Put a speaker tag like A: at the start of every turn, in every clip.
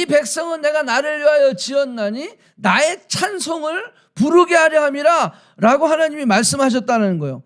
A: 백성은 내가 나를 위하여 지었나니 나의 찬송을 부르게 하려 함이라 라고 하나님이 말씀하셨다는 거예요.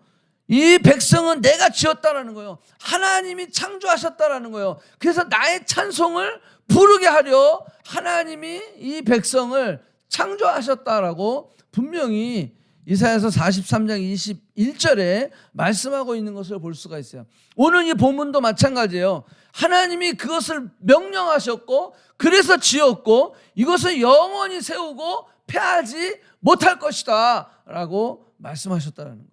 A: 이 백성은 내가 지었다라는 거예요. 하나님이 창조하셨다라는 거예요. 그래서 나의 찬송을 부르게 하려 하나님이 이 백성을 창조하셨다라고 분명히 이사야서 43장 21절에 말씀하고 있는 것을 볼 수가 있어요. 오늘 이 본문도 마찬가지예요. 하나님이 그것을 명령하셨고 그래서 지었고 이것을 영원히 세우고 패하지 못할 것이다 라고 말씀하셨다는 거예요.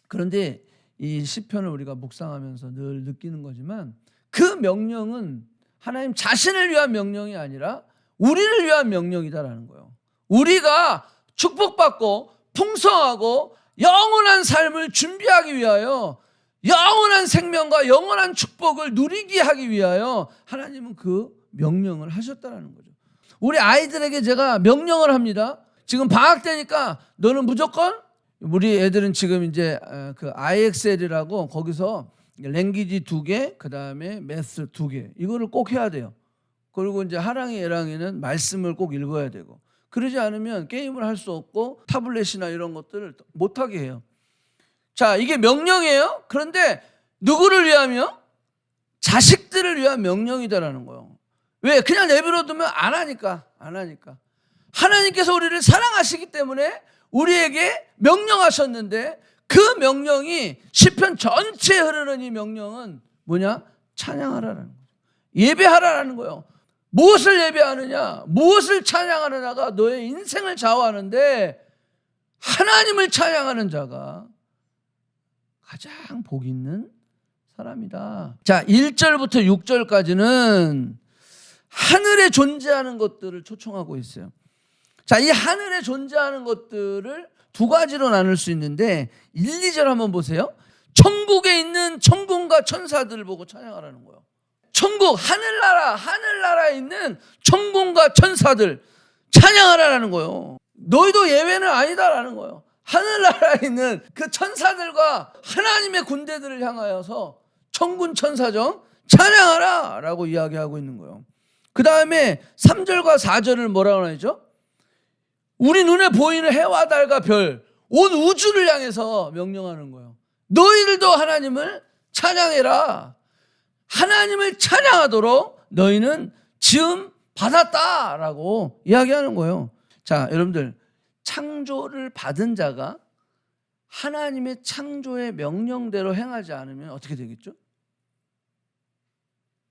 A: 그런데 이 시편을 우리가 묵상하면서 늘 느끼는 거지만 그 명령은 하나님 자신을 위한 명령이 아니라 우리를 위한 명령이다라는 거예요. 우리가 축복받고 풍성하고 영원한 삶을 준비하기 위하여 영원한 생명과 영원한 축복을 누리게 하기 위하여 하나님은 그 명령을 하셨다는 거죠. 우리 아이들에게 제가 명령을 합니다. 지금 방학 때니까 너는 무조건, 우리 애들은 지금 이제 그 IXL이라고 거기서 랭귀지 2개, 그 다음에 매스 2개, 이거를 꼭 해야 돼요. 그리고 이제 하랑이, 애랑이는 말씀을 꼭 읽어야 되고, 그러지 않으면 게임을 할 수 없고 타블렛이나 이런 것들을 못하게 해요. 자, 이게 명령이에요. 그런데 누구를 위하며? 자식들을 위한 명령이다라는 거예요. 왜? 그냥 내버려 두면 안 하니까. 하나님께서 우리를 사랑하시기 때문에 우리에게 명령하셨는데, 그 명령이 시편 전체에 흐르는 이 명령은 뭐냐? 찬양하라라는 거죠. 예배하라라는 거예요. 무엇을 예배하느냐, 무엇을 찬양하느냐가 너의 인생을 좌우하는데, 하나님을 찬양하는 자가 가장 복 있는 사람이다. 자, 1절부터 6절까지는 하늘에 존재하는 것들을 초청하고 있어요. 자, 이 하늘에 존재하는 것들을 두 가지로 나눌 수 있는데 1, 2절 한번 보세요. 천국에 있는 천군과 천사들을 보고 찬양하라는 거예요. 천국, 하늘나라에 있는 천군과 천사들 찬양하라는 거예요. 너희도 예외는 아니다라는 거예요. 하늘나라에 있는 그 천사들과 하나님의 군대들을 향하여서 천군 천사정 찬양하라 라고 이야기하고 있는 거예요. 그 다음에 3절과 4절을 뭐라고 하죠? 우리 눈에 보이는 해와 달과 별, 온 우주를 향해서 명령하는 거예요. 너희들도 하나님을 찬양해라. 하나님을 찬양하도록 너희는 지음 받았다라고 이야기하는 거예요. 자, 여러분들, 창조를 받은 자가 하나님의 창조의 명령대로 행하지 않으면 어떻게 되겠죠?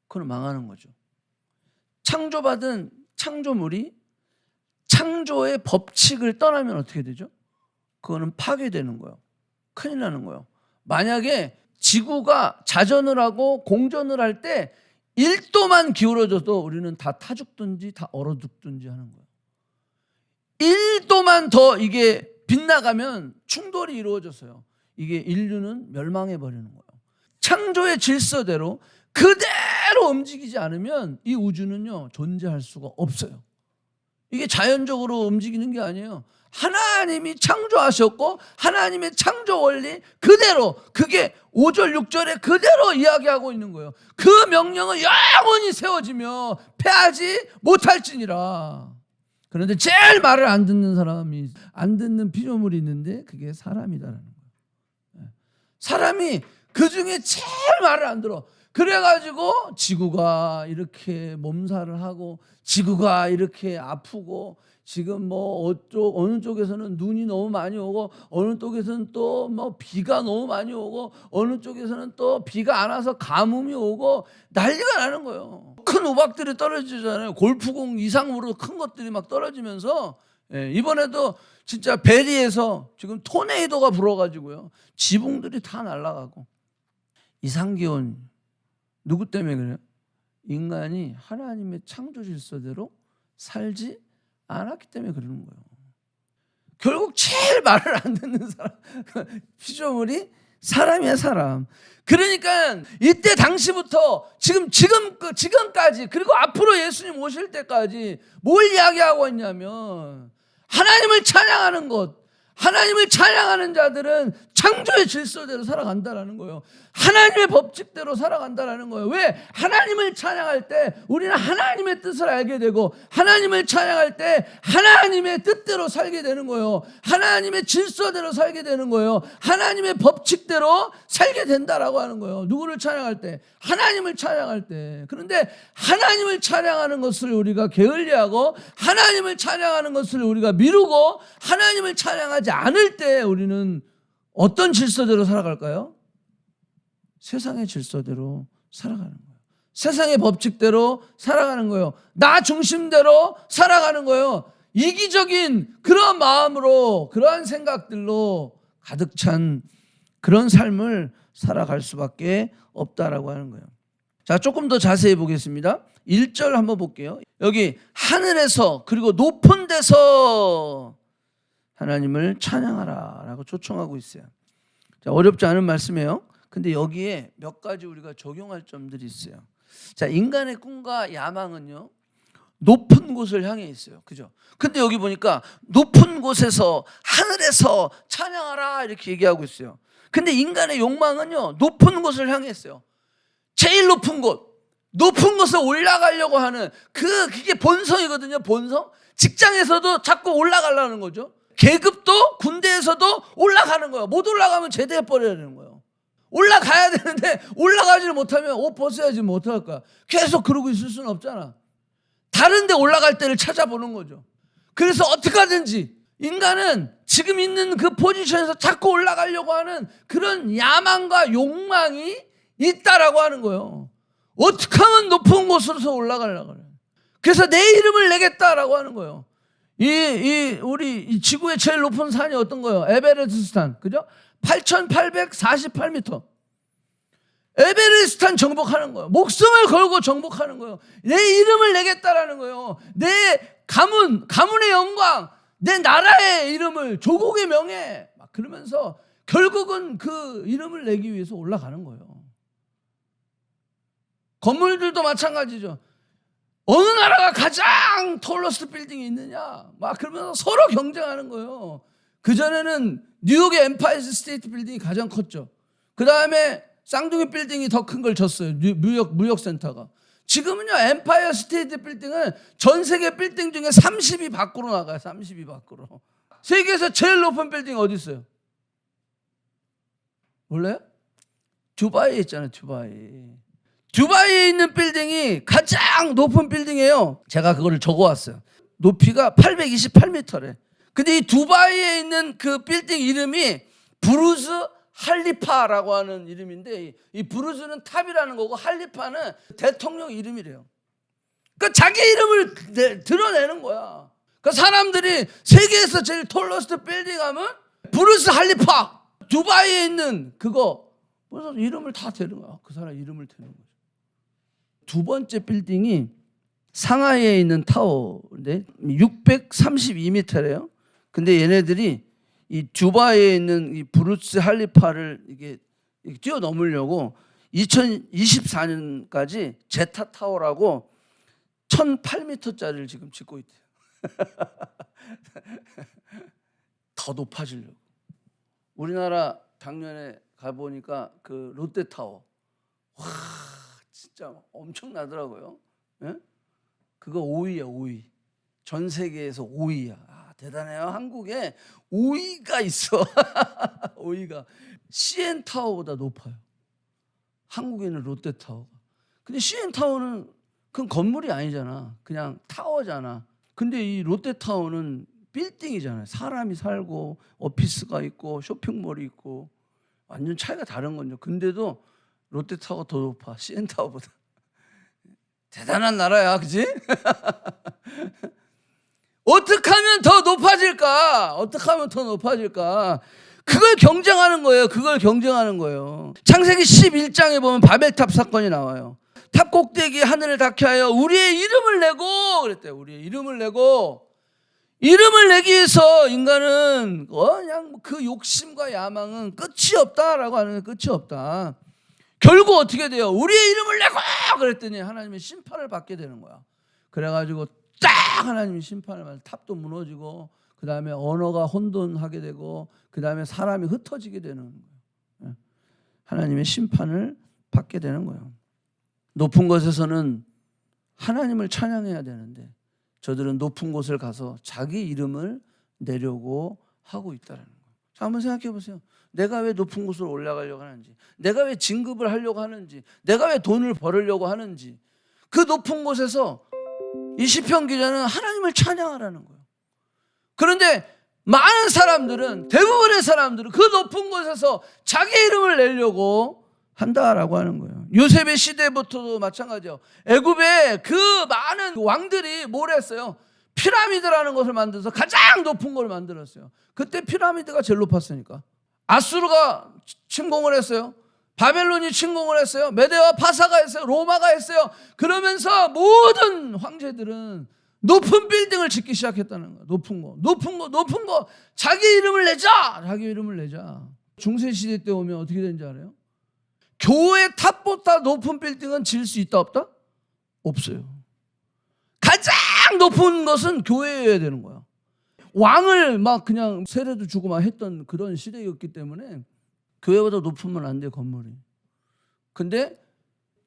A: 그건 망하는 거죠. 창조받은 창조물이 창조의 법칙을 떠나면 어떻게 되죠? 그거는 파괴되는 거예요. 큰일 나는 거예요. 만약에 지구가 자전을 하고 공전을 할 때 1도만 기울어져도 우리는 다 타 죽든지 다 얼어 죽든지 하는 거예요. 1도만 더 이게 빗나가면 충돌이 이루어져서요, 이게 인류는 멸망해 버리는 거예요. 창조의 질서대로 그대로 움직이지 않으면 이 우주는요 존재할 수가 없어요. 이게 자연적으로 움직이는 게 아니에요. 하나님이 창조하셨고 하나님의 창조 원리 그대로, 그게 5절 6절에 그대로 이야기하고 있는 거예요. 그 명령은 영원히 세워지며 패하지 못할지니라. 그런데 제일 말을 안 듣는 사람이, 안 듣는 피조물이 있는데 그게 사람이다라는 거예요. 사람이 그 중에 제일 말을 안 들어. 그래가지고 지구가 이렇게 몸살을 하고 지구가 이렇게 아프고, 지금 뭐 어느 쪽에서는 눈이 너무 많이 오고 어느 쪽에서는 또 뭐 비가 너무 많이 오고 어느 쪽에서는 또 비가 안 와서 가뭄이 오고 난리가 나는 거예요. 큰 우박들이 떨어지잖아요. 골프공 이상으로 큰 것들이 막 떨어지면서, 이번에도 진짜 베리에서 지금 토네이도가 불어가지고요, 지붕들이 다 날아가고. 이상기온 누구 때문에 그래요? 인간이 하나님의 창조 질서대로 살지 않았기 때문에 그러는 거예요. 결국 제일 말을 안 듣는 사람, 피조물이 사람이야, 사람. 그러니까 이때 당시부터 지금까지, 그리고 앞으로 예수님 오실 때까지 뭘 이야기하고 있냐면, 하나님을 찬양하는 것, 하나님을 찬양하는 자들은 창조의 질서대로 살아간다라는 거예요. 하나님의 법칙대로 살아간다라는 거예요. 왜? 하나님을 찬양할 때 우리는 하나님의 뜻을 알게 되고, 하나님을 찬양할 때 하나님의 뜻대로 살게 되는 거예요. 하나님의 질서대로 살게 되는 거예요. 하나님의 법칙대로 살게 된다라고 하는 거예요. 누구를 찬양할 때? 하나님을 찬양할 때. 그런데 하나님을 찬양하는 것을 우리가 게을리하고, 하나님을 찬양하는 것을 우리가 미루고, 하나님을 찬양하지 않을 때 우리는 어떤 질서대로 살아갈까요? 세상의 질서대로 살아가는 거예요. 세상의 법칙대로 살아가는 거예요. 나 중심대로 살아가는 거예요. 이기적인 그런 마음으로, 그러한 생각들로 가득 찬 그런 삶을 살아갈 수밖에 없다라고 하는 거예요. 자, 조금 더 자세히 보겠습니다. 1절 한번 볼게요. 여기 하늘에서 그리고 높은 데서 하나님을 찬양하라 라고 초청하고 있어요. 자, 어렵지 않은 말씀이에요. 근데 여기에 몇 가지 우리가 적용할 점들이 있어요. 자, 인간의 꿈과 야망은요, 높은 곳을 향해 있어요. 그죠? 근데 여기 보니까 높은 곳에서, 하늘에서 찬양하라 이렇게 얘기하고 있어요. 근데 인간의 욕망은요, 높은 곳을 향해 있어요. 제일 높은 곳, 높은 곳에 올라가려고 하는 그게 본성이거든요. 본성. 직장에서도 자꾸 올라가려는 거죠. 계급도, 군대에서도 올라가는 거예요. 못 올라가면 제대해 버려야 되는 거예요. 올라가야 되는데 올라가지를 못하면 옷 벗어야지 뭐 어떡할까. 계속 그러고 있을 수는 없잖아. 다른 데 올라갈 때를 찾아보는 거죠. 그래서 어떻게 하든지 인간은 지금 있는 그 포지션에서 자꾸 올라가려고 하는 그런 야망과 욕망이 있다라고 하는 거예요. 어떻게 하면 높은 곳으로 올라가려고 그래요. 그래서 내 이름을 내겠다라고 하는 거예요. 우리 지구의 제일 높은 산이 어떤 거예요? 에베레스트 산. 그죠? 8,848m. 에베레스트 산 정복하는 거예요. 목숨을 걸고 정복하는 거예요. 내 이름을 내겠다라는 거예요. 내 가문의 영광, 내 나라의 이름을, 조국의 명예, 막 그러면서 결국은 그 이름을 내기 위해서 올라가는 거예요. 건물들도 마찬가지죠. 어느 나라가 가장 톨러스트 빌딩이 있느냐, 막 그러면서 서로 경쟁하는 거예요. 그전에는 뉴욕의 엠파이어 스테이트 빌딩이 가장 컸죠. 그 다음에 쌍둥이 빌딩이 더 큰 걸 졌어요. 뉴욕 무역센터가. 지금은요, 엠파이어 스테이트 빌딩은 전 세계 빌딩 중에 30위 밖으로 나가요. 30위 밖으로. 세계에서 제일 높은 빌딩이 어디 있어요? 몰라요? 두바이에 있잖아요. 두바이에 있는 빌딩이 가장 높은 빌딩이에요. 제가 그거를 적어왔어요. 높이가 828m래. 근데 이 두바이에 있는 그 빌딩 이름이 부르즈 할리파라고 하는 이름인데, 이 부르즈는 탑이라는 거고 할리파는 대통령 이름이래요. 그러니까 자기 이름을 드러내는 거야. 그러니까 사람들이 세계에서 제일 톨러스트 빌딩 하면 부르즈 할리파, 두바이에 있는 그거, 그래서 이름을 다 대는 거야. 그 사람 이름을 대는 거야. 두 번째 빌딩이 상하이에 있는 타워인데 632m래요. 근데 얘네들이 이 두바이에 있는 이 부르즈 할리파를 이게 뛰어넘으려고 2024년까지 제타 타워라고 1,008m짜리를 지금 짓고 있대요. 더 높아지려고. 우리나라 작년에 가보니까 그 롯데타워, 와 진짜 엄청나더라고요. 예? 그거 5위야 5위. 전 세계에서 5위야. 아, 대단해요. 한국에 5위가 있어. 5위가 CN타워보다 높아요. 한국에는 롯데타워가. 근데 CN타워는 그건 건물이 아니잖아. 그냥 타워잖아. 근데 이 롯데타워는 빌딩이잖아요. 사람이 살고 오피스가 있고 쇼핑몰이 있고 완전 차이가 다른 거죠. 근데도 롯데타워가 더 높아. CN타워보다. 대단한 나라야. 그치? 어떻게 하면 더 높아질까? 어떻게 하면 더 높아질까? 그걸 경쟁하는 거예요. 그걸 경쟁하는 거예요. 창세기 11장에 보면 바벨탑 사건이 나와요. 탑 꼭대기에 하늘을 닿게 하여 우리의 이름을 내고 그랬대요. 우리의 이름을 내고. 이름을 내기 위해서 인간은 그냥 그 욕심과 야망은 끝이 없다라고 하는 게 끝이 없다. 결국 어떻게 돼요? 우리의 이름을 내고 그랬더니 하나님의 심판을 받게 되는 거야. 그래가지고 딱 하나님이 심판을 받아 탑도 무너지고 그 다음에 언어가 혼돈하게 되고 그 다음에 사람이 흩어지게 되는 거예요. 하나님의 심판을 받게 되는 거예요. 높은 곳에서는 하나님을 찬양해야 되는데 저들은 높은 곳을 가서 자기 이름을 내려고 하고 있다는 거예요. 자, 한번 생각해 보세요. 내가 왜 높은 곳으로 올라가려고 하는지, 내가 왜 진급을 하려고 하는지, 내가 왜 돈을 벌으려고 하는지, 그 높은 곳에서 이 시편 기자는 하나님을 찬양하라는 거예요. 그런데 많은 사람들은, 대부분의 사람들은 그 높은 곳에서 자기 이름을 내려고 한다라고 하는 거예요. 요셉의 시대부터도 마찬가지예요. 애굽에 그 많은 왕들이 뭘 했어요? 피라미드라는 것을 만들어서 가장 높은 걸 만들었어요. 그때 피라미드가 제일 높았으니까. 아수르가 침공을 했어요. 바벨론이 침공을 했어요. 메데와 파사가 했어요. 로마가 했어요. 그러면서 모든 황제들은 높은 빌딩을 짓기 시작했다는 거예요. 높은 거. 자기 이름을 내자. 자기 이름을 내자. 중세시대 때 오면 어떻게 되는지 알아요? 교회 탑보다 높은 빌딩은 지을 수 있다 없다? 없어요. 가장 높은 것은 교회여야 되는 거야. 왕을 막 그냥 세례도 주고 막 했던 그런 시대였기 때문에 교회보다 높으면 안 돼, 건물이. 근데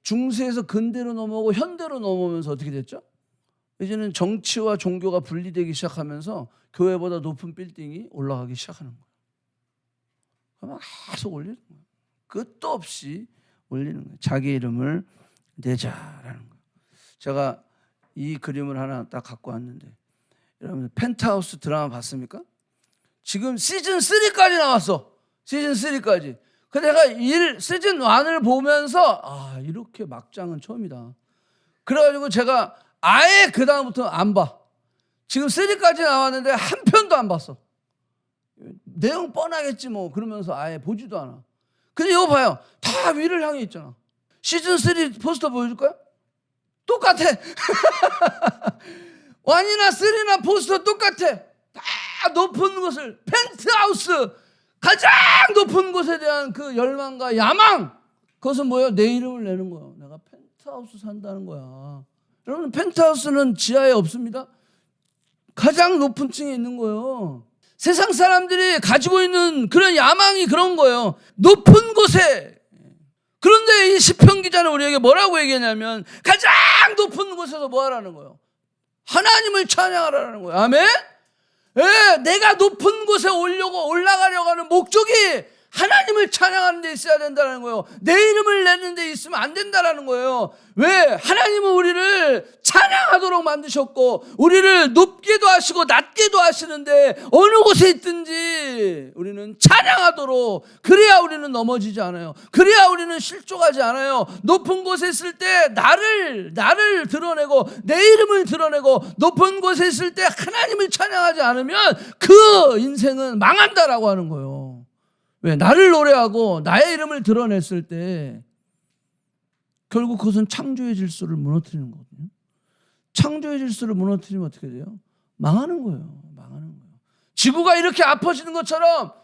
A: 중세에서 근대로 넘어오고 현대로 넘어오면서 어떻게 됐죠? 이제는 정치와 종교가 분리되기 시작하면서 교회보다 높은 빌딩이 올라가기 시작하는 거예요. 계속 올리는 거예요. 끝도 없이 올리는 거예요. 자기 이름을 내자라는 거예요. 제가 이 그림을 하나 딱 갖고 왔는데, 여러분 펜트하우스 드라마 봤습니까? 지금 시즌 3까지 나왔어. 시즌 3까지. 근데 내가 시즌 1을 보면서 이렇게 막장은 처음이다. 그래가지고 제가 아예 그 다음부터 안 봐. 지금 3까지 나왔는데 한 편도 안 봤어. 내용 뻔하겠지 뭐 그러면서 아예 보지도 않아. 근데 이거 봐요. 다 위를 향해 있잖아. 시즌 3 포스터 보여줄까요? 똑같아. 1이나 3나 포스터 똑같아. 다 높은 곳을, 펜트하우스, 가장 높은 곳에 대한 그 열망과 야망, 그것은 뭐예요? 내 이름을 내는 거예요. 내가 펜트하우스 산다는 거야. 여러분, 펜트하우스는 지하에 없습니다. 가장 높은 층에 있는 거예요. 세상 사람들이 가지고 있는 그런 야망이 그런 거예요. 높은 곳에. 그런데 이 시편 기자는 우리에게 뭐라고 얘기하냐면 가장 높은 곳에서 뭐 하라는 거예요? 하나님을 찬양하라는 거예요. 아멘? 예, 내가 높은 곳에 올라가려고 하는 목적이 하나님을 찬양하는 데 있어야 된다는 거예요. 내 이름을 내는 데 있으면 안 된다는 거예요. 왜? 하나님은 우리를 찬양하도록 만드셨고 우리를 높게도 하시고 낮게도 하시는데 어느 곳에 있든지 우리는 찬양하도록, 그래야 우리는 넘어지지 않아요. 그래야 우리는 실족하지 않아요. 높은 곳에 있을 때 나를 드러내고 내 이름을 드러내고 높은 곳에 있을 때 하나님을 찬양하지 않으면 그 인생은 망한다라고 하는 거예요. 왜? 나를 노래하고 나의 이름을 드러냈을 때 결국 그것은 창조의 질서를 무너뜨리는 거거든요. 창조의 질서를 무너뜨리면 어떻게 돼요? 망하는 거예요. 망하는 거예요. 지구가 이렇게 아파지는 것처럼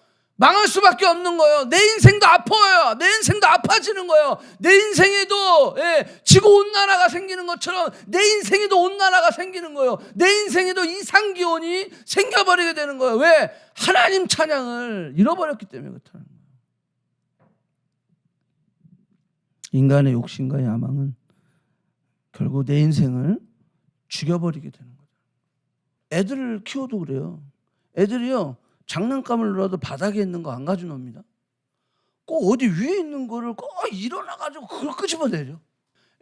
A: 망할 수밖에 없는 거예요. 내 인생도 아파요. 내 인생도 아파지는 거예요. 내 인생에도 지구온난화가 생기는 것처럼 내 인생에도 온난화가 생기는 거예요. 내 인생에도 이상기온이 생겨버리게 되는 거예요. 왜? 하나님 찬양을 잃어버렸기 때문에 그렇다는 거예요. 인간의 욕심과 야망은 결국 내 인생을 죽여버리게 되는 거죠. 애들을 키워도 그래요. 애들이요, 장난감을 넣어도 바닥에 있는 거 안 가지고 놉니다. 꼭 어디 위에 있는 거를 꼭 일어나가지고 그걸 끄집어내죠.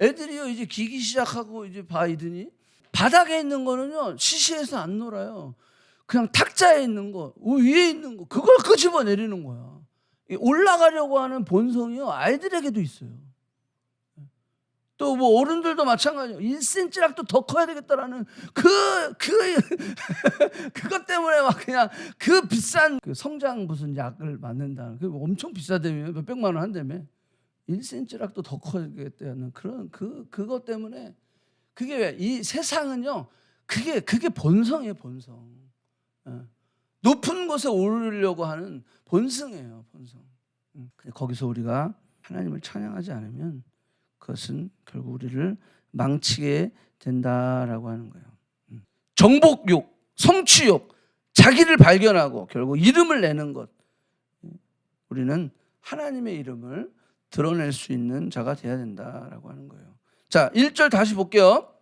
A: 애들이요, 이제 기기 시작하고 이제 봐이더니 바닥에 있는 거는요, 시시해서 안 놀아요. 그냥 탁자에 있는 거, 위에 있는 거, 그걸 끄집어내리는 거야. 올라가려고 하는 본성이요, 아이들에게도 있어요. 또 뭐 어른들도 마찬가지예요. 1cm라도 더 커야 되겠다라는 그것 때문에 막 그냥 그 비싼 그 성장 무슨 약을 맞는다. 그 엄청 비싸다며, 몇백만 원 한다며. 1cm라도 더 커야겠다는 그런 그것 때문에 그게 왜? 이 세상은요, 그게 본성이에요, 본성. 높은 곳에 오르려고 하는 본성이에요, 본성. 거기서 우리가 하나님을 찬양하지 않으면 그것은 결국 우리를 망치게 된다라고 하는 거예요. 정복욕, 성취욕, 자기를 발견하고 결국 이름을 내는 것. 우리는 하나님의 이름을 드러낼 수 있는 자가 되어야 된다라고 하는 거예요. 자, 1절 다시 볼게요.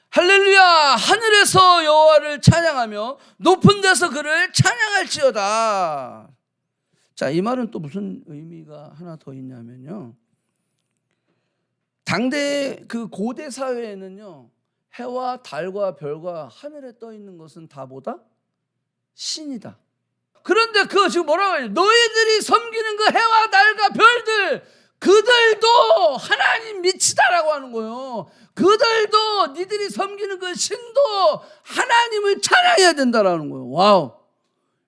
A: 할렐루야, 하늘에서 여호와를 찬양하며 높은 데서 그를 찬양할지어다. 자, 이 말은 또 무슨 의미가 하나 더 있냐면요, 당대 그 고대 사회에는요, 해와 달과 별과 하늘에 떠 있는 것은 다 뭐다? 신이다. 그런데 그 지금 뭐라고 해요? 너희들이 섬기는 그 해와 달과 별들, 그들도 하나님 미치다라고 하는 거예요. 그들도 니들이 섬기는 그 신도 하나님을 찬양해야 된다라는 거예요. 와우.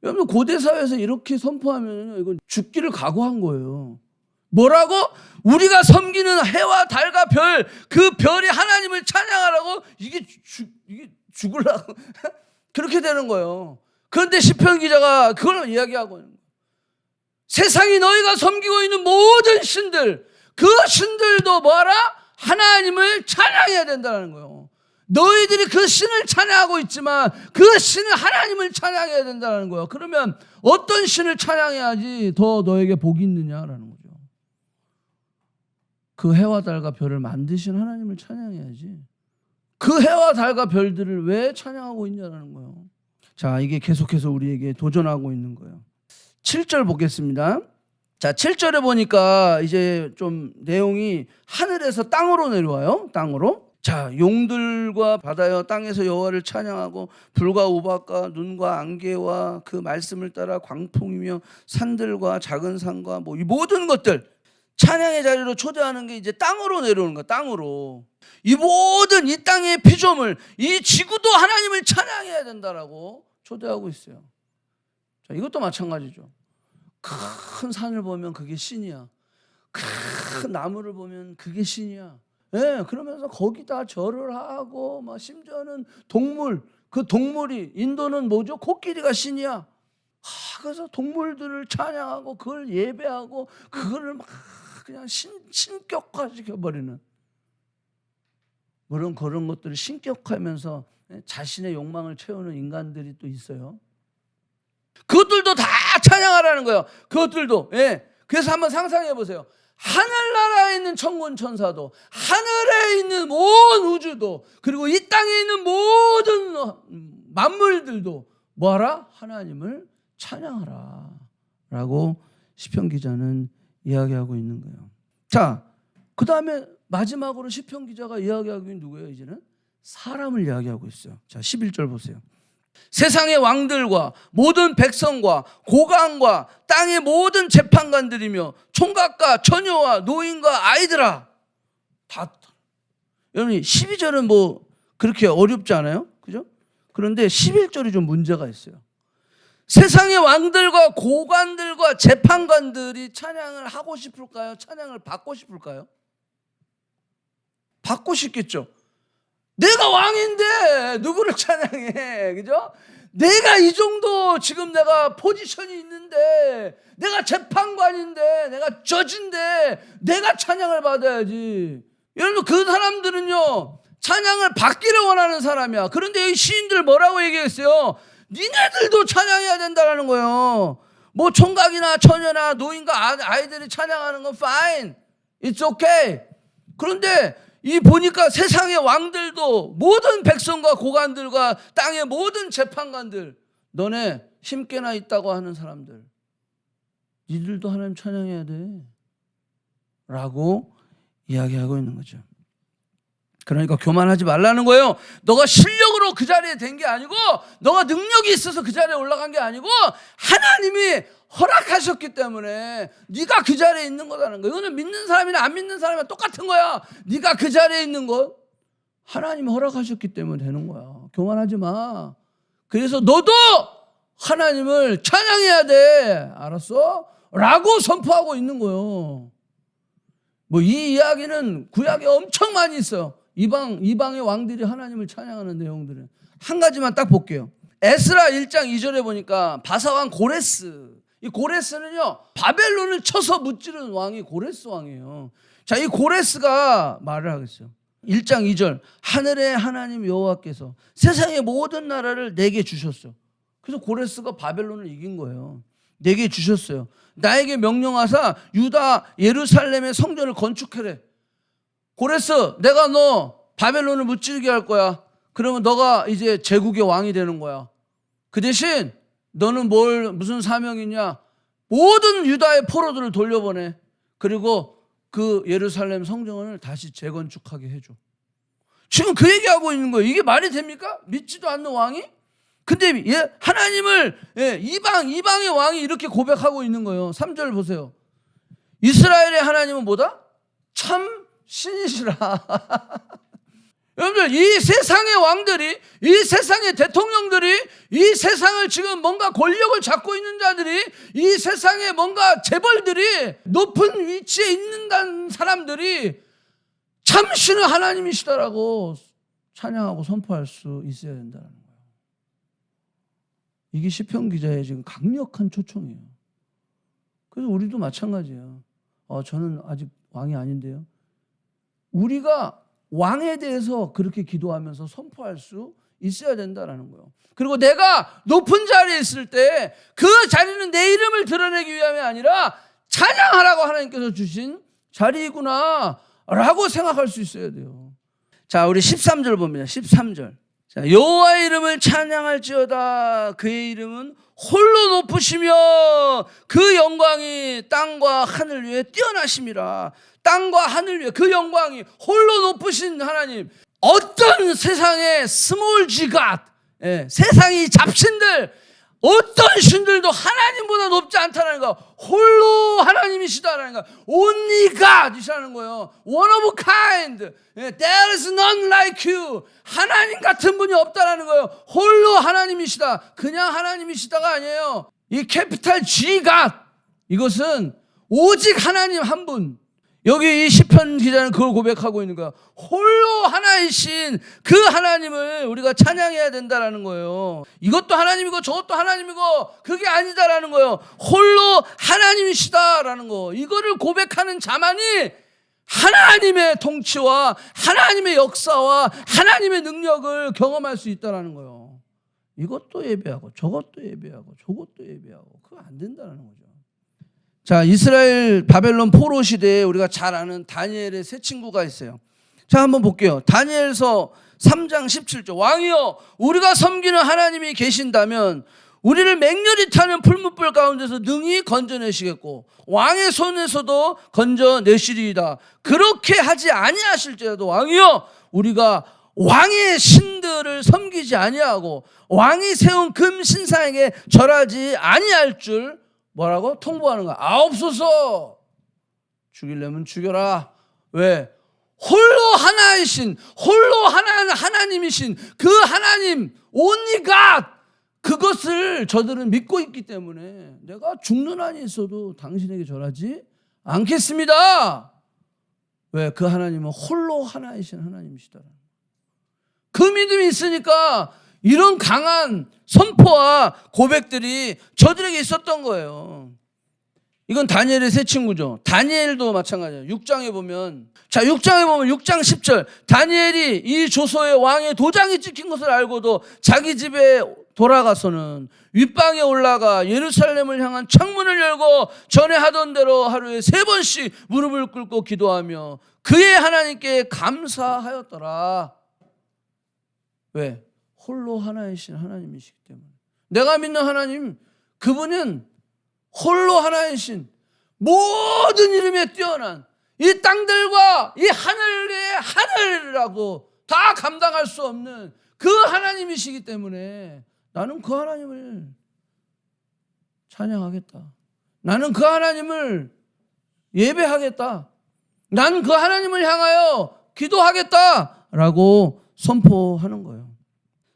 A: 여러분, 고대 사회에서 이렇게 선포하면 이건 죽기를 각오한 거예요. 뭐라고? 우리가 섬기는 해와 달과 별, 그 별이 하나님을 찬양하라고? 이게 죽으려고 그렇게 되는 거예요. 그런데 시편 기자가 그걸 이야기하고 있는 거예요. 세상이 너희가 섬기고 있는 모든 신들, 그 신들도 뭐하라? 하나님을 찬양해야 된다는 거예요. 너희들이 그 신을 찬양하고 있지만 그 신은 하나님을 찬양해야 된다는 거예요. 그러면 어떤 신을 찬양해야지 더 너에게 복이 있느냐라는 거죠. 그 해와 달과 별을 만드신 하나님을 찬양해야지. 그 해와 달과 별들을 왜 찬양하고 있냐라는 거예요. 자, 이게 계속해서 우리에게 도전하고 있는 거예요. 7절 보겠습니다. 자, 7절에 보니까 이제 좀 내용이 하늘에서 땅으로 내려와요. 땅으로. 자, 용들과 바다여 땅에서 여호와를 찬양하고 불과 우박과 눈과 안개와 그 말씀을 따라 광풍이며 산들과 작은 산과 뭐 이 모든 것들 찬양의 자리로 초대하는 게 이제 땅으로 내려오는 거야. 땅으로. 이 모든 이 땅의 피조물, 이 지구도 하나님을 찬양해야 된다라고 초대하고 있어요. 자, 이것도 마찬가지죠. 큰 산을 보면 그게 신이야. 큰 나무를 보면 그게 신이야. 예, 그러면서 거기다 절을 하고 막 심지어는 동물, 그 동물이 인도는 뭐죠? 코끼리가 신이야. 그래서 동물들을 찬양하고 그걸 예배하고 그거를 막 그냥 신격화시켜버리는, 물론 그런 것들을 신격화하면서 자신의 욕망을 채우는 인간들이 또 있어요. 그것들도 다 찬양하라는 거예요. 그것들도. 예. 그래서 한번 상상해 보세요. 하늘나라에 있는 천군 천사도, 하늘에 있는 온 우주도, 그리고 이 땅에 있는 모든 만물들도 뭐하라? 하나님을 찬양하라 라고 시편 기자는 이야기하고 있는 거예요. 자, 그 다음에 마지막으로 시편 기자가 이야기하고 있는 누구예요? 이제는 사람을 이야기하고 있어요. 자, 11절 보세요. 세상의 왕들과 모든 백성과 고관과 땅의 모든 재판관들이며 총각과 처녀와 노인과 아이들아 다. 여러분, 12절은 뭐 그렇게 어렵지 않아요? 그죠? 그런데 11절이 좀 문제가 있어요. 세상의 왕들과 고관들과 재판관들이 찬양을 하고 싶을까요? 찬양을 받고 싶을까요? 받고 싶겠죠. 내가 왕인데 누구를 찬양해, 그죠? 내가 이 정도 지금 내가 포지션이 있는데, 내가 재판관인데, 내가 저지인데 내가 찬양을 받아야지. 여러분, 그 사람들은요 찬양을 받기를 원하는 사람이야. 그런데 이 시인들 뭐라고 얘기했어요? 니네들도 찬양해야 된다는 거예요. 뭐 총각이나 처녀나 노인과 아이들이 찬양하는 건 fine, it's okay. 그런데 이 보니까 세상의 왕들도, 모든 백성과 고관들과 땅의 모든 재판관들, 너네 힘께나 있다고 하는 사람들, 니들도 하나님 찬양해야 돼 라고 이야기하고 있는 거죠. 그러니까 교만하지 말라는 거예요. 너가 실력으로 그 자리에 된 게 아니고, 너가 능력이 있어서 그 자리에 올라간 게 아니고, 하나님이 허락하셨기 때문에 네가 그 자리에 있는 거라는 거예요. 이거는 믿는 사람이나 안 믿는 사람이나 똑같은 거야. 네가 그 자리에 있는 거 하나님이 허락하셨기 때문에 되는 거야. 교만하지 마. 그래서 너도 하나님을 찬양해야 돼. 알았어? 라고 선포하고 있는 거예요. 뭐 이 이야기는 구약에 엄청 많이 있어요. 이방의 왕들이 하나님을 찬양하는 내용들은. 한 가지만 딱 볼게요. 에스라 1장 2절에 보니까 바사왕 고레스, 이 고레스는요 바벨론을 쳐서 무찌른 왕이 고레스 왕이에요. 자, 이 고레스가 말을 하겠어요. 1장 2절, 하늘의 하나님 여호와께서 세상의 모든 나라를 내게 주셨어. 그래서 고레스가 바벨론을 이긴 거예요. 내게 주셨어요. 나에게 명령하사 유다 예루살렘의 성전을 건축하래. 고레스, 내가 너 바벨론을 무찌르게 할 거야. 그러면 너가 이제 제국의 왕이 되는 거야. 그 대신 너는 무슨 사명이냐? 모든 유다의 포로들을 돌려보내. 그리고 그 예루살렘 성전을 다시 재건축하게 해줘. 지금 그 얘기하고 있는 거예요. 이게 말이 됩니까? 믿지도 않는 왕이? 근데 하나님을 이방의 왕이 이렇게 고백하고 있는 거예요. 3절 보세요. 이스라엘의 하나님은 뭐다? 참 신이시라. 여러분들, 이 세상의 왕들이, 이 세상의 대통령들이, 이 세상을 지금 뭔가 권력을 잡고 있는 자들이, 이 세상에 뭔가 재벌들이, 높은 위치에 있는 사람들이 참신은 하나님이시다라고 찬양하고 선포할 수 있어야 된다는 거예요. 이게 시편 기자의 지금 강력한 초청이에요. 그래서 우리도 마찬가지예요. 저는 아직 왕이 아닌데요. 우리가 왕에 대해서 그렇게 기도하면서 선포할 수 있어야 된다는 거예요. 그리고 내가 높은 자리에 있을 때 그 자리는 내 이름을 드러내기 위함이 아니라 찬양하라고 하나님께서 주신 자리이구나 라고 생각할 수 있어야 돼요. 자, 우리 13절 봅니다. 13절. 자, 여호와의 이름을 찬양할지어다. 그의 이름은 홀로 높으시며 그 영광이 땅과 하늘 위에 뛰어나심이라. 땅과 하늘 위에 그 영광이 홀로 높으신 하나님. 어떤 세상의 스몰 지갓, 세상의 잡신들, 어떤 신들도 하나님보다 높지 않다는 거. 홀로 하나님이시다라는 거. Only God이라는 거예요. One of a kind. There is none like you. 하나님 같은 분이 없다라는 거예요. 홀로 하나님이시다. 그냥 하나님이시다가 아니에요. 이 캐피탈 G God. 이것은 오직 하나님 한 분. 여기 이 시편 기자는 그걸 고백하고 있는 거야. 홀로 하나이신 그 하나님을 우리가 찬양해야 된다라는 거예요. 이것도 하나님이고 저것도 하나님이고 그게 아니다라는 거예요. 홀로 하나님이시다라는 거. 이거를 고백하는 자만이 하나님의 통치와 하나님의 역사와 하나님의 능력을 경험할 수 있다라는 거예요. 이것도 예배하고 저것도 예배하고 저것도 예배하고 그거 안 된다라는 거죠. 자, 이스라엘 바벨론 포로 시대에 우리가 잘 아는 다니엘의 세 친구가 있어요. 자, 한번 볼게요. 다니엘서 3장 17절. 왕이여, 우리가 섬기는 하나님이 계신다면 우리를 맹렬히 타는 풀무불 가운데서 능히 건져내시겠고 왕의 손에서도 건져내시리이다. 그렇게 하지 아니하실지라도 왕이여, 우리가 왕의 신들을 섬기지 아니하고 왕이 세운 금 신상에게 절하지 아니할 줄 뭐라고? 통보하는 거야. 아옵소서. 죽이려면 죽여라. 왜? 홀로 하나이신, 홀로 하나님이신 그 하나님, only God, 그것을 저들은 믿고 있기 때문에 내가 죽는 한이 있어도 당신에게 절하지 않겠습니다. 왜? 그 하나님은 홀로 하나이신 하나님이시다. 그 믿음이 있으니까 이런 강한 선포와 고백들이 저들에게 있었던 거예요. 이건 다니엘의 세 친구죠. 다니엘도 마찬가지예요. 6장에 보면 6장 10절 다니엘이 이 조서에 왕의 도장이 찍힌 것을 알고도 자기 집에 돌아가서는 윗방에 올라가 예루살렘을 향한 창문을 열고 전에 하던 대로 하루에 3번씩 무릎을 꿇고 기도하며 그의 하나님께 감사하였더라. 왜? 홀로 하나이신 하나님이시기 때문에. 내가 믿는 하나님, 그분은 홀로 하나이신 모든 이름에 뛰어난 이 땅들과 이 하늘의 하늘이라고 다 감당할 수 없는 그 하나님이시기 때문에 나는 그 하나님을 찬양하겠다. 나는 그 하나님을 예배하겠다. 나는 그 하나님을 향하여 기도하겠다라고 선포하는 거예요.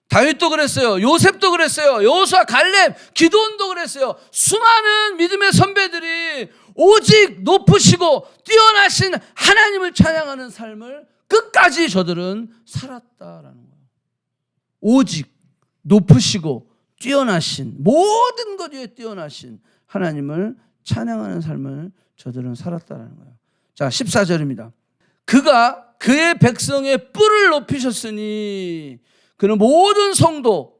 A: 다윗도 그랬어요. 요셉도 그랬어요. 여호수아, 갈렙, 기드온도 그랬어요. 수많은 믿음의 선배들이 오직 높으시고 뛰어나신 하나님을 찬양하는 삶을 끝까지 저들은 살았다라는 거예요. 오직 높으시고 뛰어나신 모든 것 위에 뛰어나신 하나님을 찬양하는 삶을 저들은 살았다라는 거예요. 자, 14절입니다. 그가 그의 백성의 뿔을 높이셨으니 그는 모든 성도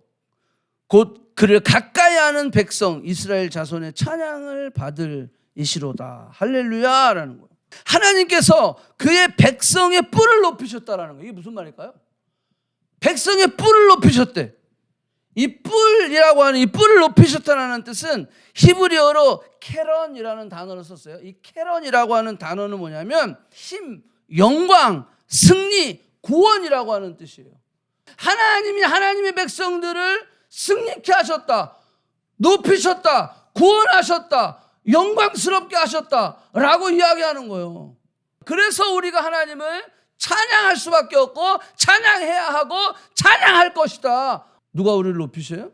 A: 곧 그를 가까이 하는 백성 이스라엘 자손의 찬양을 받을 이시로다. 할렐루야라는 거예요. 하나님께서 그의 백성의 뿔을 높이셨다라는 거예요. 이게 무슨 말일까요? 백성의 뿔을 높이셨대. 이 뿔이라고 하는 이 뿔을 높이셨다는 뜻은 히브리어로 케런이라는 단어를 썼어요. 이 케런이라고 하는 단어는 뭐냐면 힘, 영광, 승리, 구원이라고 하는 뜻이에요. 하나님이 하나님의 백성들을 승리케 하셨다, 높이셨다, 구원하셨다, 영광스럽게 하셨다라고 이야기하는 거예요. 그래서 우리가 하나님을 찬양할 수밖에 없고 찬양해야 하고 찬양할 것이다. 누가 우리를 높이셔요?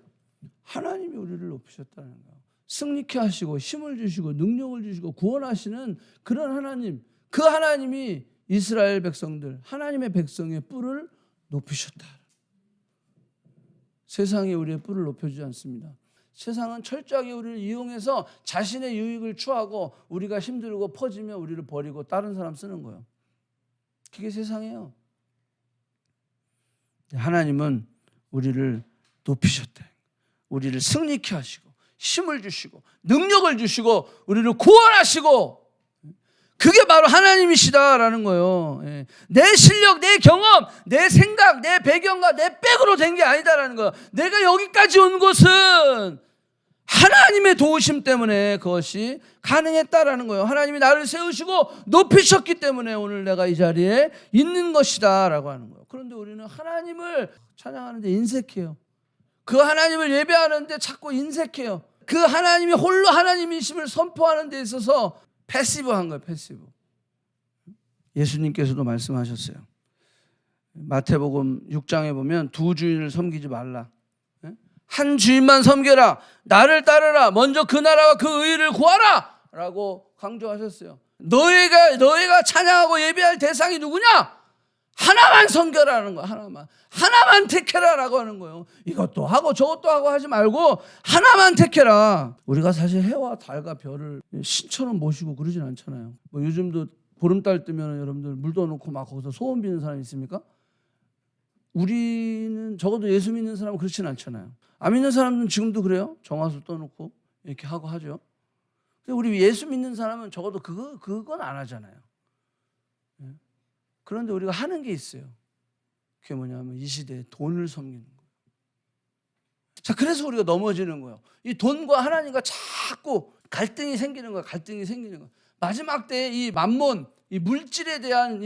A: 하나님이 우리를 높이셨다는 거예요. 승리케 하시고 힘을 주시고 능력을 주시고 구원하시는 그런 하나님, 그 하나님이 이스라엘 백성들, 하나님의 백성의 뿔을 높이셨다. 세상이 우리의 뿔을 높여주지 않습니다. 세상은 철저하게 우리를 이용해서 자신의 유익을 추하고 우리가 힘들고 퍼지면 우리를 버리고 다른 사람 쓰는 거예요. 그게 세상이에요. 하나님은 우리를 높이셨대. 우리를 승리케 하시고 힘을 주시고 능력을 주시고 우리를 구원하시고, 그게 바로 하나님이시다라는 거예요. 내 실력, 내 경험, 내 생각, 내 배경과 내 백으로 된 게 아니다라는 거예요. 내가 여기까지 온 것은 하나님의 도우심 때문에 그것이 가능했다라는 거예요. 하나님이 나를 세우시고 높이셨기 때문에 오늘 내가 이 자리에 있는 것이다라고 하는 거예요. 그런데 우리는 하나님을 찬양하는데 인색해요. 그 하나님을 예배하는데 자꾸 인색해요. 그 하나님이 홀로 하나님이심을 선포하는 데 있어서 패시브한 거예요. 패시브. 예수님께서도 말씀하셨어요. 마태복음 6장에 보면 두 주인을 섬기지 말라. 한 주인만 섬겨라. 나를 따르라. 먼저 그 나라와 그 의를 구하라 라고 강조하셨어요. 너희가 찬양하고 예배할 대상이 누구냐? 하나만 섬겨라는 거야. 하나만 택해라 라고 하는 거예요. 이것도 하고 저것도 하고 하지 말고 하나만 택해라. 우리가 사실 해와 달과 별을 신처럼 모시고 그러진 않잖아요. 뭐 요즘도 보름달 뜨면 여러분들 물도 넣고 막 거기서 소원 비는 사람 있습니까? 우리는 적어도 예수 믿는 사람은 그렇진 않잖아요. 안 믿는 사람은 지금도 그래요. 정화수 떠놓고 이렇게 하고 하죠. 근데 우리 예수 믿는 사람은 적어도 그건 안 하잖아요. 그런데 우리가 하는 게 있어요. 그게 뭐냐면 이 시대에 돈을 섬기는 거예요. 자, 그래서 우리가 넘어지는 거예요. 이 돈과 하나님과 자꾸 갈등이 생기는 거예요. 갈등이 생기는 거예요. 마지막 때에 이 만몬, 이 물질에 대한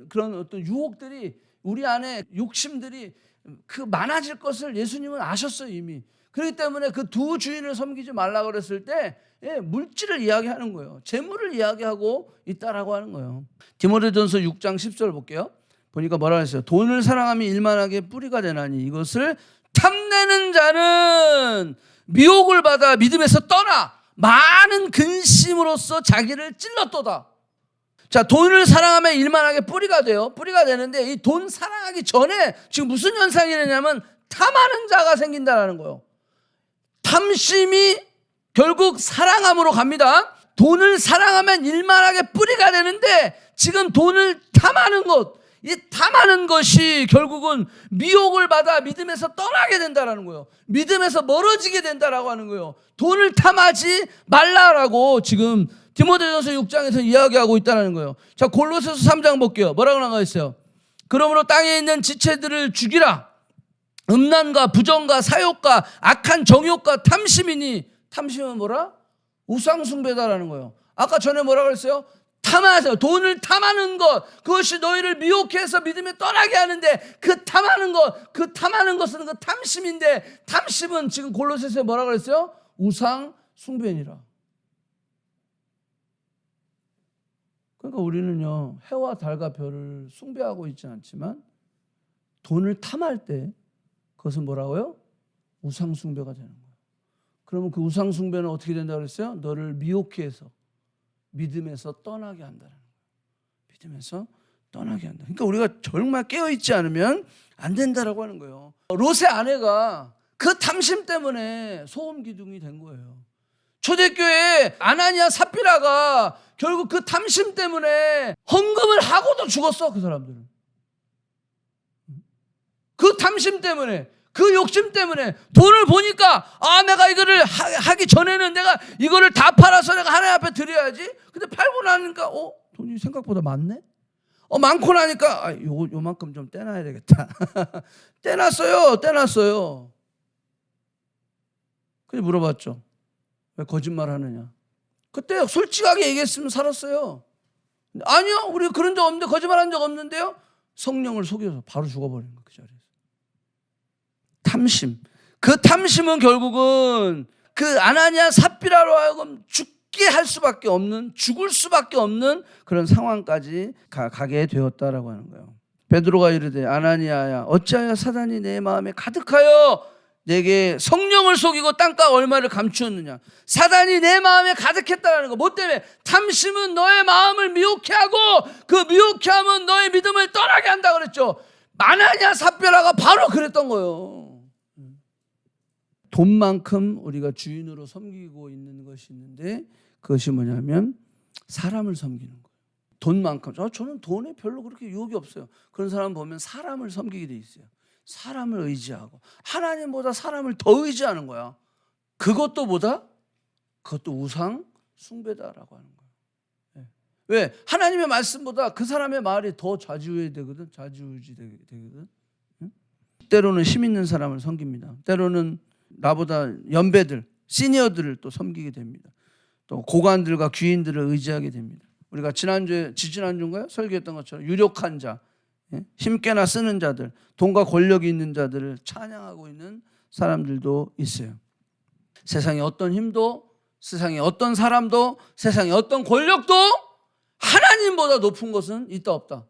A: 그런 어떤 유혹들이 우리 안에 욕심들이 많아질 것을 예수님은 아셨어요, 이미. 그렇기 때문에 그 두 주인을 섬기지 말라고 그랬을 때 물질을 이야기하는 거예요. 재물을 이야기하고 있다라고 하는 거예요. 디모데전서 6장 10절 볼게요. 보니까 뭐라 했어요? 돈을 사랑하면 일만하게 뿌리가 되나니 이것을 탐내는 자는 미혹을 받아 믿음에서 떠나 많은 근심으로써 자기를 찔렀도다. 자, 돈을 사랑하면 일만하게 뿌리가 돼요. 뿌리가 되는데 이 돈 사랑하기 전에 지금 무슨 현상이 되냐면 탐하는 자가 생긴다라는 거예요. 탐심이 결국 사랑함으로 갑니다. 돈을 사랑하면 일만하게 뿌리가 되는데 지금 돈을 탐하는 것, 이 탐하는 것이 결국은 미혹을 받아 믿음에서 떠나게 된다라는 거예요. 믿음에서 멀어지게 된다라고 하는 거예요. 돈을 탐하지 말라라고 지금 디모데전서 6장에서 이야기하고 있다는 거예요. 자, 골로새서 3장 볼게요. 뭐라고 나와 있어요? 그러므로 땅에 있는 지체들을 죽이라. 음란과 부정과 사욕과 악한 정욕과 탐심이니, 탐심은 뭐라? 우상숭배다라는 거예요. 아까 전에 뭐라고 그랬어요? 탐하세요. 돈을 탐하는 것, 그것이 너희를 미혹해서 믿음에 떠나게 하는데 그 탐하는 것은 그 탐심인데, 탐심은 지금 골로새서에 뭐라고 그랬어요? 우상숭배니라. 그러니까 우리는요, 해와 달과 별을 숭배하고 있지 않지만 돈을 탐할 때 그것은 뭐라고요? 우상숭배가 되는 거예요. 그러면 그 우상숭배는 어떻게 된다고 그랬어요? 너를 미혹해 해서 믿음에서 떠나게 한다는 거예요. 믿음에서 떠나게 한다. 그러니까 우리가 정말 깨어있지 않으면 안 된다라고 하는 거예요. 롯의 아내가 그 탐심 때문에 소금 기둥이 된 거예요. 초대교회 아나니아 삽비라가 결국 그 탐심 때문에 헌금을 하고도 죽었어. 그 사람들은 그 탐심 때문에. 그 욕심 때문에 돈을 보니까 내가 이거를 하기 전에는 내가 이거를 다 팔아서 내가 하나님 앞에 드려야지. 근데 팔고 나니까 돈이 생각보다 많네. 많고 나니까 요만큼 좀 떼놔야 되겠다. 떼놨어요. 그래서 물어봤죠. 왜 거짓말 하느냐? 그때 솔직하게 얘기했으면 살았어요. 아니요, 우리 그런 적 없는데, 거짓말한 적 없는데요. 성령을 속여서 바로 죽어버린 거예요. 그 자리에서. 탐심. 그 탐심은 결국은 그 아나니아 삽비라로 하여금 죽게 할 수밖에 없는, 죽을 수밖에 없는 그런 상황까지 가게 되었다라고 하는 거예요. 베드로가 이르되 아나니아야 어찌하여 사단이 내 마음에 가득하여 내게 성령을 속이고 땅과 얼마를 감추었느냐. 사단이 내 마음에 가득했다는 거. 뭐 때문에? 탐심은 너의 마음을 미혹해 하고 그 미혹해 하면 너의 믿음을 떠나게 한다 그랬죠. 아나니아 삽비라가 바로 그랬던 거예요. 돈만큼 우리가 주인으로 섬기고 있는 것이 있는데, 그것이 뭐냐면 사람을 섬기는 거예요. 돈만큼. 저는 돈에 별로 그렇게 유혹이 없어요. 그런 사람 보면 사람을 섬기게 돼 있어요. 사람을 의지하고 하나님보다 사람을 더 의지하는 거야. 그것도 우상 숭배다라고 하는 거예요. 왜? 하나님의 말씀보다 그 사람의 말이 더 좌지우지되거든. 좌지우지되거든. 때로는 힘 있는 사람을 섬깁니다. 때로는 나보다 연배들, 시니어들을 또 섬기게 됩니다. 또 고관들과 귀인들을 의지하게 됩니다. 우리가 지지난주인가요? 설교했던 것처럼 유력한 자, 힘께나 쓰는 자들, 돈과 권력이 있는 자들을 찬양하고 있는 사람들도 있어요. 세상에 어떤 힘도, 세상에 어떤 사람도, 세상에 어떤 권력도 하나님보다 높은 것은 있다 없다?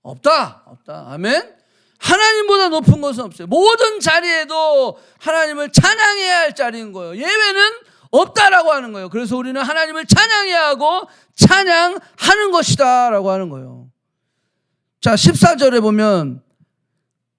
A: 없다. 아멘. 하나님보다 높은 것은 없어요. 모든 자리에도 하나님을 찬양해야 할 자리인 거예요. 예외는 없다라고 하는 거예요. 그래서 우리는 하나님을 찬양해야 하고 찬양하는 것이다 라고 하는 거예요. 자, 14절에 보면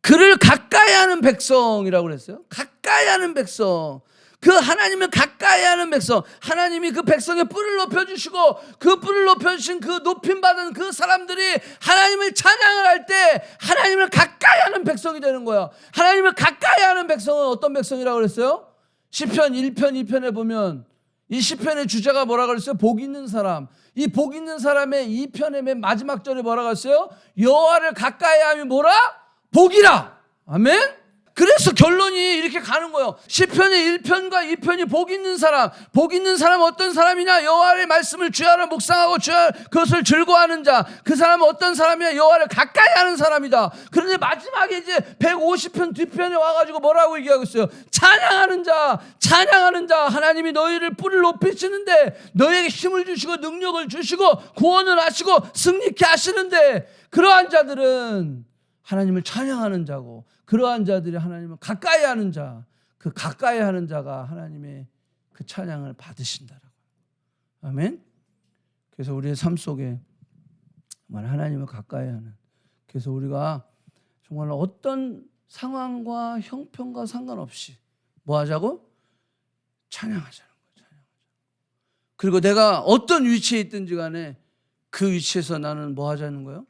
A: 그를 가까이 하는 백성이라고 그랬어요. 가까이 하는 백성. 그 하나님을 가까이 하는 백성. 하나님이 그 백성의 뿔을 높여주시고 그 뿔을 높여주신 그 높임받은 그 사람들이 하나님을 찬양을 할 때 하나님을 가까이 하는 백성이 되는 거야. 하나님을 가까이 하는 백성은 어떤 백성이라고 그랬어요? 시편 1편 2편에 보면 이 시편의 주제가 뭐라고 그랬어요? 복 있는 사람. 이 복 있는 사람의 2편의 맨 마지막 절에 뭐라고 했어요? 여호와를 가까이 하면 뭐라? 복이라. 아멘. 그래서 결론이 이렇게 가는 거예요. 시편의 1편과 2편이 복 있는 사람. 복 있는 사람은 어떤 사람이냐? 여호와의 말씀을 주야로 묵상하고 그것을 즐거워하는 자. 그 사람은 어떤 사람이냐? 여호와를 가까이 하는 사람이다. 그런데 마지막에 이제 150편 뒤편에 와가지고 뭐라고 얘기하고 있어요? 찬양하는 자. 하나님이 너희를 뿔을 높이시는데 너희에게 힘을 주시고 능력을 주시고 구원을 하시고 승리케 하시는데, 그러한 자들은 하나님을 찬양하는 자고, 그러한 자들이 하나님을 가까이 하는 자, 그 가까이 하는 자가 하나님의 그 찬양을 받으신다라고. 아멘. 그래서 우리의 삶 속에 정말 하나님을 가까이 하는, 그래서 우리가 정말 어떤 상황과 형편과 상관없이 뭐 하자고? 찬양하자는 거예요. 그리고 내가 어떤 위치에 있든지 간에 그 위치에서 나는 뭐 하자는 거예요?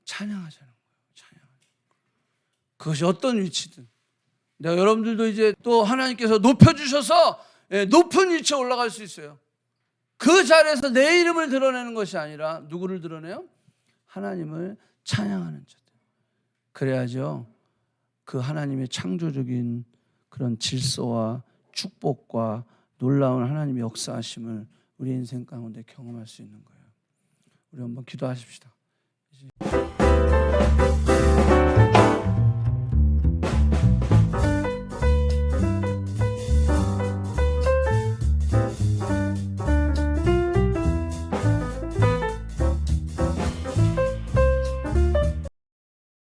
A: 찬양하자는 거예요. 그것이 어떤 위치든. 내가 여러분들도 이제 또 하나님께서 높여주셔서 높은 위치에 올라갈 수 있어요. 그 자리에서 내 이름을 드러내는 것이 아니라 누구를 드러내요? 하나님을 찬양하는 자들. 그래야죠 그 하나님의 창조적인 그런 질서와 축복과 놀라운 하나님의 역사하심을 우리 인생 가운데 경험할 수 있는 거예요. 우리 한번 기도하십시다.